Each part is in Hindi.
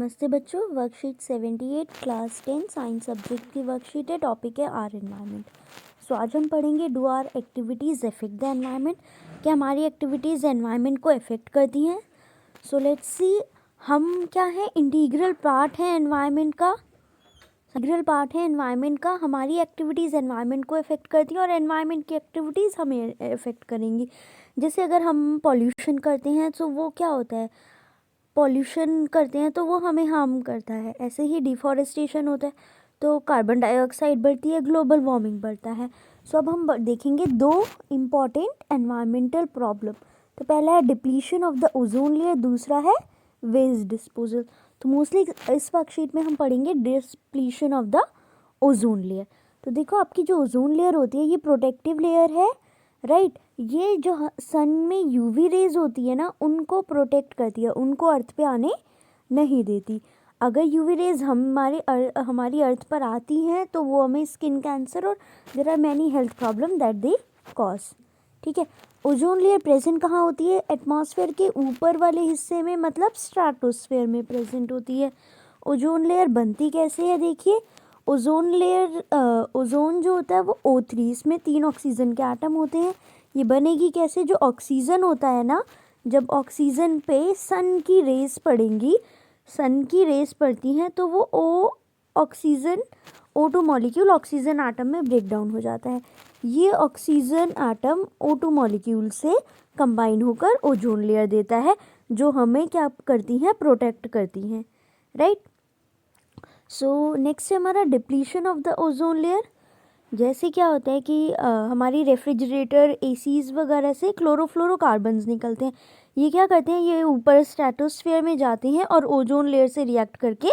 नमस्ते बच्चों। वर्कशीट 78 क्लास 10 साइंस सब्जेक्ट की वर्कशीट है। टॉपिक है आर एनवायरनमेंट। सो आज हम पढ़ेंगे do our activities affect the environment. क्या हमारी एक्टिविटीज़ एनवायरनमेंट को अफेक्ट करती हैं? सो लेट्स सी, हम क्या है, इंटीग्रल पार्ट है एनवायरनमेंट का। इंटीग्रल पार्ट है एनवायरनमेंट का। हमारी एक्टिविटीज़ एनवायरनमेंट को अफेक्ट करती हैं और एनवायरनमेंट की एक्टिविटीज़ हमें अफेक्ट करेंगी। जैसे अगर हम पॉल्यूशन करते हैं तो वो क्या होता है, पॉल्यूशन करते हैं तो वो हमें हार्म करता है। ऐसे ही डिफॉरेस्टेशन होता है तो कार्बन डाइऑक्साइड बढ़ती है, ग्लोबल वार्मिंग बढ़ता है। सो अब हम देखेंगे दो इम्पॉर्टेंट एनवायरमेंटल प्रॉब्लम। तो पहला है depletion of the ozone layer, दूसरा है वेस्ट डिस्पोजल। तो मोस्टली इस वर्कशीट में हम पढ़ेंगे depletion of the ozone layer. तो देखो, आपकी जो ओजोन लेयर होती है ये प्रोटेक्टिव लेयर है, राइट। ये जो सन में यूवी रेज होती है ना, उनको प्रोटेक्ट करती है, उनको अर्थ पे आने नहीं देती। अगर यूवी रेज हमारी अर्थ पर आती हैं तो वो हमें स्किन कैंसर और there are many health problem that they cause. ठीक है। ओजोन लेयर प्रेजेंट कहाँ होती है? एटमॉस्फेयर के ऊपर वाले हिस्से में, मतलब स्ट्रेटोस्फेयर में प्रेजेंट होती है। ओजोन लेयर बनती कैसे है? देखिए, ओजोन लेयर ओजोन जो होता है वो O3, इसमें 3 ऑक्सीजन के एटम होते हैं। ये बनेगी कैसे? जो ऑक्सीजन होता है ना, जब ऑक्सीजन पे सन की रेस पड़ेंगी, सन की रेस पड़ती हैं तो वो oxygen O2 molecule oxygen atom में ब्रेक डाउन हो जाता है। ये ऑक्सीजन एटम O2 मॉलिक्यूल से कंबाइन होकर ओजोन लेयर देता है, जो हमें क्या करती हैं? प्रोटेक्ट करती हैं, राइट। सो नेक्स्ट है हमारा depletion of the ozone layer. जैसे क्या होता है कि हमारी रेफ्रिजरेटर, एसीज वगैरह से क्लोरोफ्लोरोकार्बन्स निकलते हैं। ये क्या करते हैं? ये ऊपर स्ट्रेटोस्फेयर में जाते हैं और ओजोन लेयर से रिएक्ट करके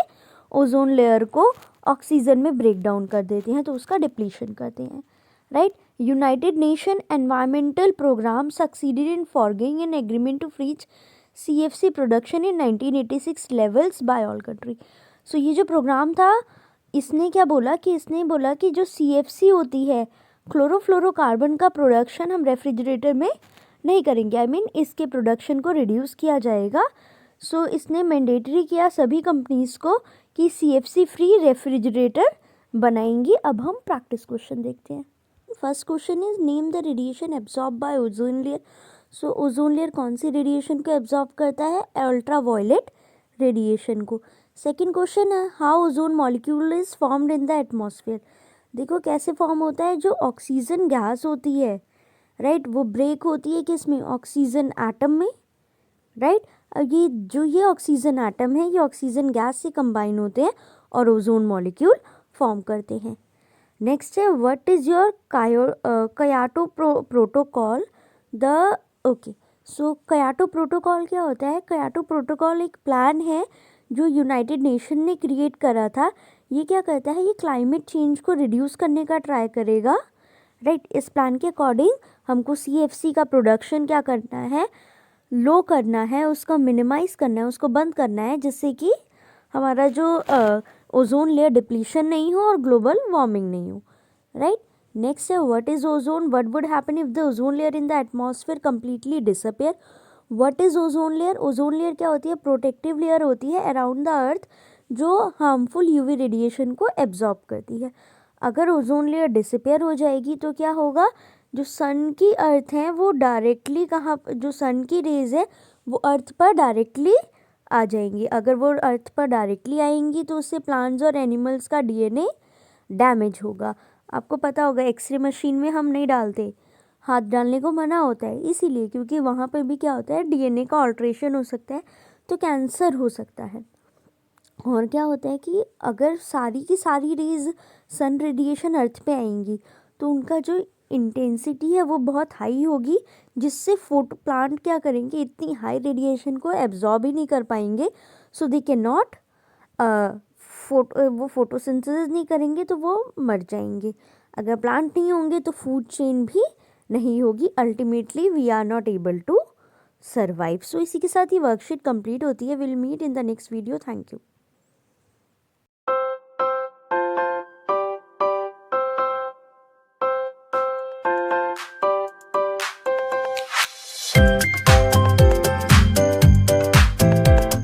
ओजोन लेयर को ऑक्सीजन में ब्रेक डाउन कर देते हैं, तो उसका डिप्लीशन करते हैं, right. United Nation Environmental Programme succeeded in forgoing an agreement to reach CFC production in 1986 levels by all country. So ये जो प्रोग्राम था, इसने क्या बोला कि इसने बोला कि जो CFC होती है, क्लोरोफ्लोरोकार्बन का प्रोडक्शन हम रेफ्रिजरेटर में नहीं करेंगे। आई मीन इसके प्रोडक्शन को रिड्यूस किया जाएगा। सो इसने मैंडेटरी किया सभी कंपनीज को कि CFC फ्री रेफ्रिजरेटर बनाएंगी। अब हम प्रैक्टिस क्वेश्चन देखते हैं। First question is name the radiation absorb by ozone layer. So ozone layer कौन सी रेडिएशन को एब्जॉर्ब करता है? अल्ट्रा वायलेट रेडिएशन को। सेकेंड क्वेश्चन है how ozone molecule is formed in the atmosphere. देखो कैसे फॉर्म होता है। जो ऑक्सीजन गैस होती है, राइट, वो ब्रेक होती है किसमें? ऑक्सीजन एटम में, राइट। ये ऑक्सीजन एटम है, ये ऑक्सीजन गैस से कंबाइन होते हैं और ओजोन मॉलिक्यूल फॉर्म करते हैं। नेक्स्ट है what is your Kyoto protocol the okay. So Kyoto protocol क्या होता है? कयाटो प्रोटोकॉल एक प्लान है जो यूनाइटेड नेशन ने क्रिएट करा था। ये क्या करता है? ये क्लाइमेट चेंज को रिड्यूस करने का ट्राई करेगा, राइट। इस प्लान के अकॉर्डिंग हमको CFC का प्रोडक्शन क्या करना है? लो करना है, उसका मिनिमाइज करना है, उसको बंद करना है, जिससे कि हमारा जो ओजोन लेयर डिप्लीशन नहीं हो और ग्लोबल वार्मिंग नहीं हो, राइट। नेक्स्ट है what is ozone, what would happen if the ozone layer in the atmosphere completely disappear. What is ozone layer? Ozone layer क्या होती है? प्रोटेक्टिव लेयर होती है अराउंड द अर्थ, जो हार्मफुल UV रेडिएशन को एब्जॉर्ब करती है। अगर ओजोन लेयर डिसअपियर हो जाएगी तो क्या होगा? जो सन की अर्थ है वो डायरेक्टली जो सन की रेज है वो अर्थ पर डायरेक्टली आ जाएंगी। अगर वो अर्थ पर डायरेक्टली आएंगी तो उससे प्लांट्स और एनिमल्स का DNA डैमेज होगा। आपको पता होगा एक्सरे मशीन में हम नहीं डालते, हाथ डालने को मना होता है, इसीलिए क्योंकि वहाँ पर भी क्या होता है? DNA का ऑल्ट्रेशन हो सकता है, तो कैंसर हो सकता है। और क्या होता है कि अगर सारी की सारी रेज सन रेडिएशन अर्थ पे आएंगी तो उनका जो इंटेंसिटी है वो बहुत हाई होगी, जिससे प्लांट क्या करेंगे? इतनी हाई रेडिएशन को एब्जॉर्ब ही नहीं कर पाएंगे। सो दे कैन नॉट वो फोटोसिंथेसिस नहीं करेंगे तो वो मर जाएंगे। अगर प्लांट नहीं होंगे तो फूड चेन भी नहीं होगी। Ultimately we are not able to survive. So इसी के साथ ही वर्कशीट कंप्लीट होती है। Will meet in the next video. Thank you.